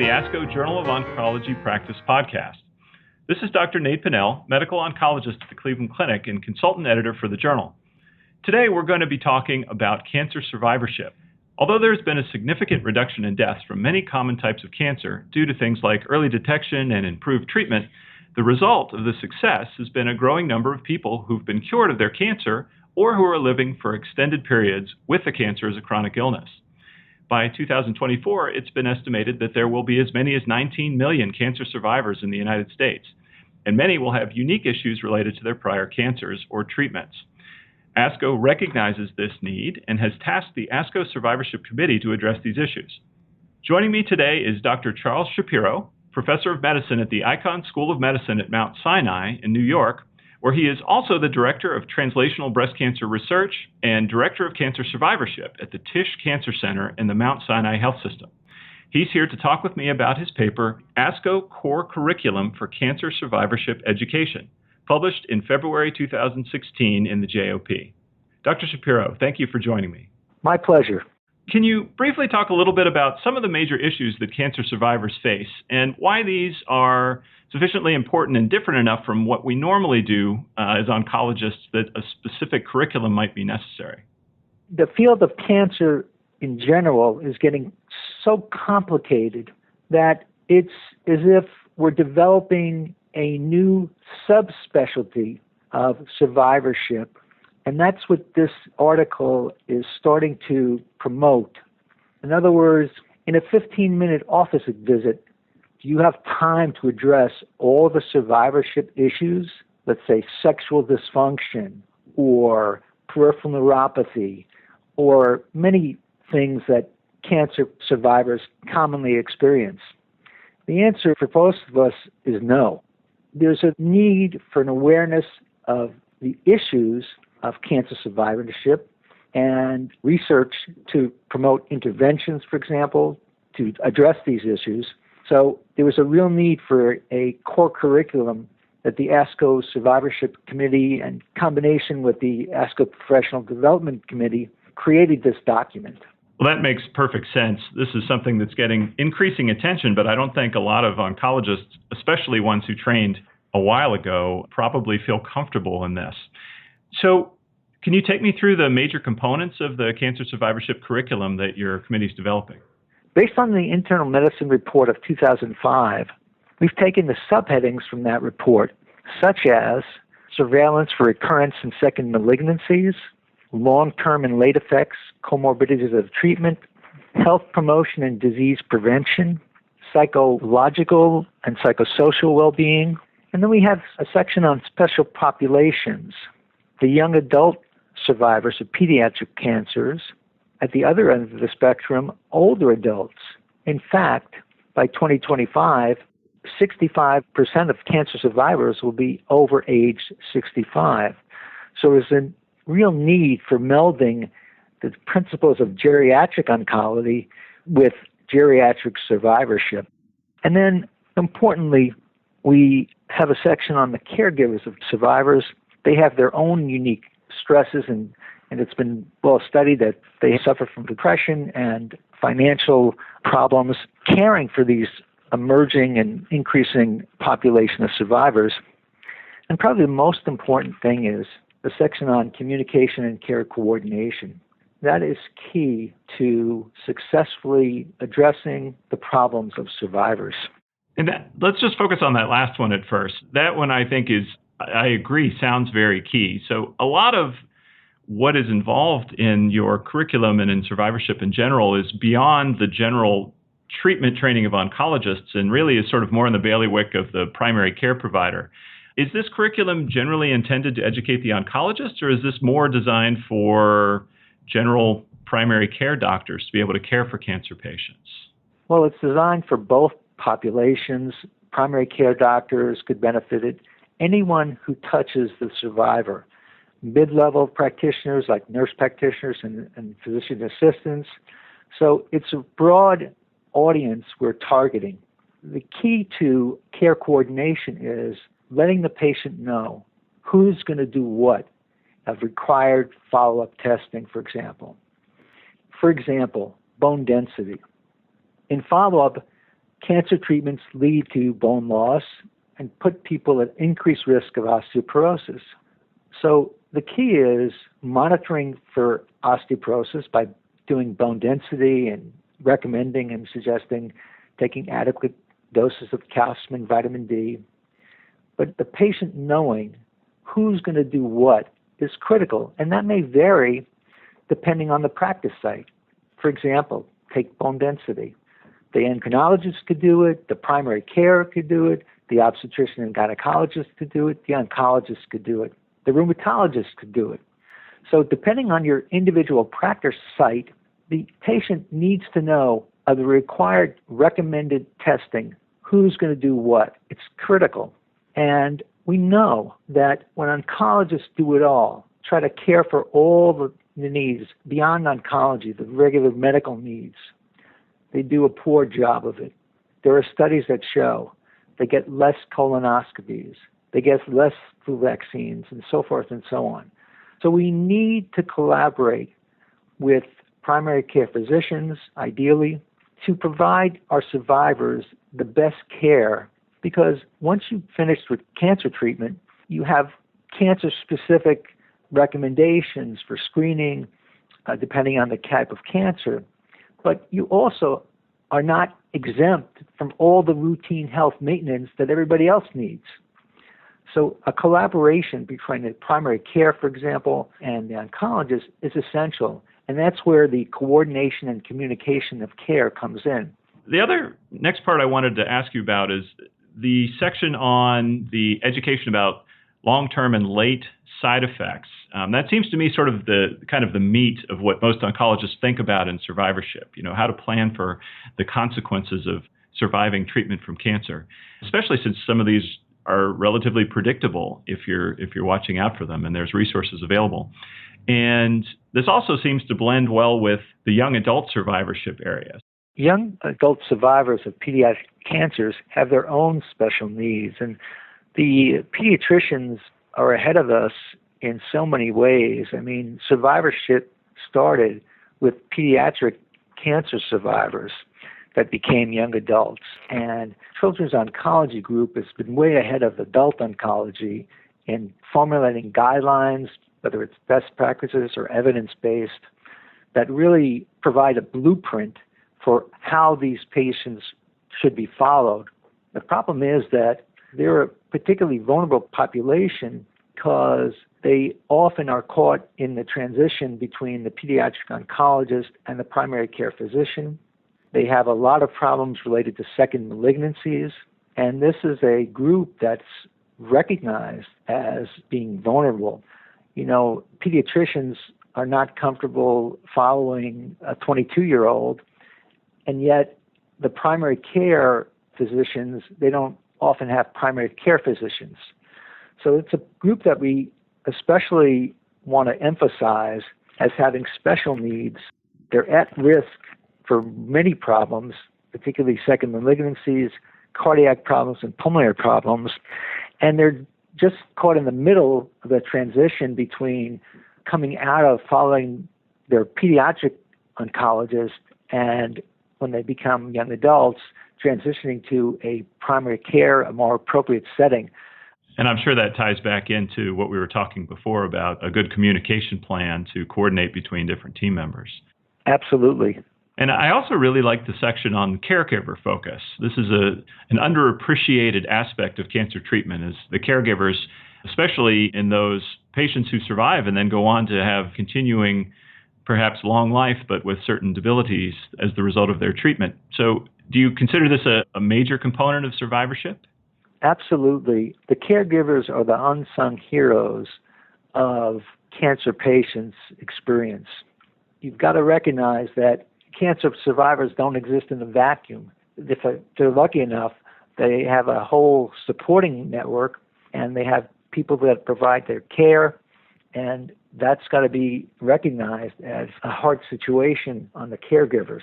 the ASCO Journal of Oncology Practice podcast. This is Dr. Nate Pinnell, medical oncologist at the Cleveland Clinic and consultant editor for the journal. Today we're going to be talking about cancer survivorship. Although there's been a significant reduction in deaths from many common types of cancer due to things like early detection and improved treatment, the result of the success has been a growing number of people who've been cured of their cancer or who are living for extended periods with the cancer as a chronic illness. By 2024, it's been estimated that there will be as many as 19 million cancer survivors in the United States, and many will have unique issues related to their prior cancers or treatments. ASCO recognizes this need and has tasked the ASCO Survivorship Committee to address these issues. Joining me today is Dr. Charles Shapiro, professor of medicine at the Icahn School of Medicine at Mount Sinai in New York, where he is also the director of translational breast cancer research and director of cancer survivorship at the Tisch Cancer Center in the Mount Sinai Health System. He's here to talk with me about his paper, ASCO Core Curriculum for Cancer Survivorship Education, published in February 2016 in the JOP. Dr. Shapiro, thank you for joining me. My pleasure. Can you briefly talk a little bit about some of the major issues that cancer survivors face and why these are sufficiently important and different enough from what we normally do as oncologists that a specific curriculum might be necessary? The field of cancer in general is getting so complicated that it's as if we're developing a new subspecialty of survivorship. And that's what this article is starting to promote. In other words, in a 15-minute office visit, do you have time to address all the survivorship issues? Let's say sexual dysfunction or peripheral neuropathy or many things that cancer survivors commonly experience. The answer for most of us is no. There's a need for an awareness of the issues of cancer survivorship and research to promote interventions, for example, to address these issues. So there was a real need for a core curriculum that the ASCO Survivorship Committee, in combination with the ASCO Professional Development Committee, created this document. Well, that makes perfect sense. This is something that's getting increasing attention, but I don't think a lot of oncologists, especially ones who trained a while ago, probably feel comfortable in this. So can you take me through the major components of the cancer survivorship curriculum that your committee is developing? Based on the Internal Medicine Report of 2005, we've taken the subheadings from that report, such as surveillance for recurrence and second malignancies, long-term and late effects, comorbidities of treatment, health promotion and disease prevention, psychological and psychosocial well-being, and then we have a section on special populations, the young adult survivors of pediatric cancers. At the other end of the spectrum, older adults. In fact, by 2025, 65% of cancer survivors will be over age 65. So there's a real need for melding the principles of geriatric oncology with geriatric survivorship. And then, importantly, we have a section on the caregivers of survivors. They have their own unique stresses, and it's been well studied that they suffer from depression and financial problems caring for these emerging and increasing population of survivors. And probably the most important thing is the section on communication and care coordination. That is key to successfully addressing the problems of survivors. And let's just focus on that last one at first. That one, I think, I agree, sounds very key. So a lot of what is involved in your curriculum and in survivorship in general is beyond the general treatment training of oncologists and really is sort of more in the bailiwick of the primary care provider. Is this curriculum generally intended to educate the oncologist, or is this more designed for general primary care doctors to be able to care for cancer patients? Well, it's designed for both populations. Primary care doctors could benefit it. Anyone who touches the survivor, mid-level practitioners like nurse practitioners and physician assistants. So it's a broad audience we're targeting. The key to care coordination is letting the patient know who's going to do what of required follow-up testing, for example. For example, bone density. In follow-up, cancer treatments lead to bone loss and put people at increased risk of osteoporosis. So the key is monitoring for osteoporosis by doing bone density and recommending and suggesting taking adequate doses of calcium and vitamin D. But the patient knowing who's going to do what is critical, and that may vary depending on the practice site. For example, take bone density. The endocrinologist could do it, the primary care could do it, the obstetrician and gynecologist could do it, the oncologist could do it, the rheumatologist could do it. So depending on your individual practice site, the patient needs to know of the required recommended testing, who's going to do what. It's critical. And we know that when oncologists do it all, try to care for all the needs beyond oncology, the regular medical needs, they do a poor job of it. There are studies that show they get less colonoscopies, they get less flu vaccines, and so forth and so on. So we need to collaborate with primary care physicians, ideally, to provide our survivors the best care, because once you've finished with cancer treatment, you have cancer-specific recommendations for screening, depending on the type of cancer. But you also are not exempt from all the routine health maintenance that everybody else needs. So a collaboration between the primary care, for example, and the oncologist is essential. And that's where the coordination and communication of care comes in. The other next part I wanted to ask you about is the section on the education about long-term and late side effects. That seems to me sort of the kind of the meat of what most oncologists think about in survivorship, how to plan for the consequences of surviving treatment from cancer, especially since some of these are relatively predictable if you're watching out for them and there's resources available. And this also seems to blend well with the young adult survivorship area. Young adult survivors of pediatric cancers have their own special needs, and the pediatricians are ahead of us in so many ways. I mean, survivorship started with pediatric cancer survivors that became young adults. And Children's Oncology Group has been way ahead of adult oncology in formulating guidelines, whether it's best practices or evidence-based, that really provide a blueprint for how these patients should be followed. The problem is that they're a particularly vulnerable population because they often are caught in the transition between the pediatric oncologist and the primary care physician. They have a lot of problems related to second malignancies, and this is a group that's recognized as being vulnerable. Pediatricians are not comfortable following a 22-year-old, and yet the primary care physicians, they don't often have primary care physicians. So it's a group that we especially want to emphasize as having special needs. They're at risk for many problems, particularly second malignancies, cardiac problems, and pulmonary problems. And they're just caught in the middle of the transition between coming out of following their pediatric oncologist and when they become young adults, transitioning to a primary care, a more appropriate setting. And I'm sure that ties back into what we were talking before about a good communication plan to coordinate between different team members. Absolutely. And I also really like the section on caregiver focus. This is an underappreciated aspect of cancer treatment, is the caregivers, especially in those patients who survive and then go on to have continuing, perhaps long life, but with certain debilities as the result of their treatment. So do you consider this a major component of survivorship? Absolutely. The caregivers are the unsung heroes of cancer patients' experience. You've got to recognize that cancer survivors don't exist in a vacuum. If they're lucky enough, they have a whole supporting network, and they have people that provide their care, and that's got to be recognized as a hard situation on the caregivers.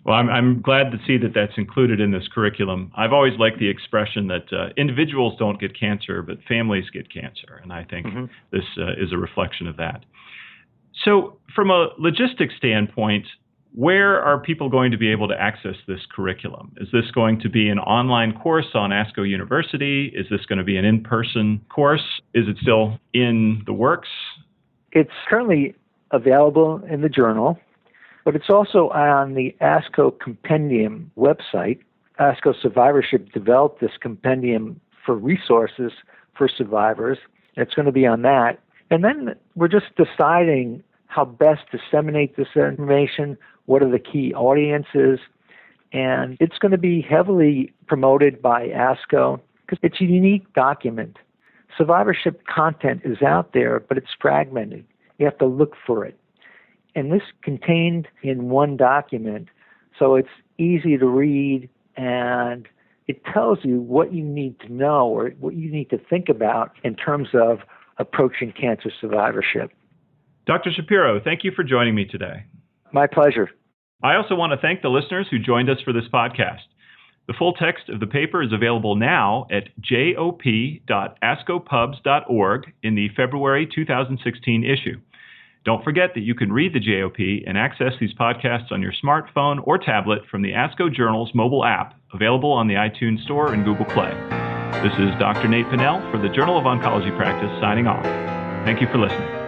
Well, I'm glad to see that that's included in this curriculum. I've always liked the expression that individuals don't get cancer, but families get cancer, and I think this is a reflection of that. So from a logistics standpoint, Where are people going to be able to access this curriculum? Is this going to be an online course on ASCO University? Is this going to be an in-person course? Is it still in the works? It's currently available in the journal, but it's also on the ASCO Compendium website. ASCO Survivorship developed this compendium for resources for survivors. It's going to be on that. And then we're just deciding how best to disseminate this information, what are the key audiences, and it's going to be heavily promoted by ASCO because it's a unique document. Survivorship content is out there, but it's fragmented. You have to look for it. And this contained in one document, so it's easy to read, and it tells you what you need to know or what you need to think about in terms of approaching cancer survivorship. Dr. Shapiro, thank you for joining me today. My pleasure. I also want to thank the listeners who joined us for this podcast. The full text of the paper is available now at jop.ascopubs.org in the February 2016 issue. Don't forget that you can read the JOP and access these podcasts on your smartphone or tablet from the ASCO Journal's mobile app, available on the iTunes Store and Google Play. This is Dr. Nate Pinnell for the Journal of Oncology Practice signing off. Thank you for listening.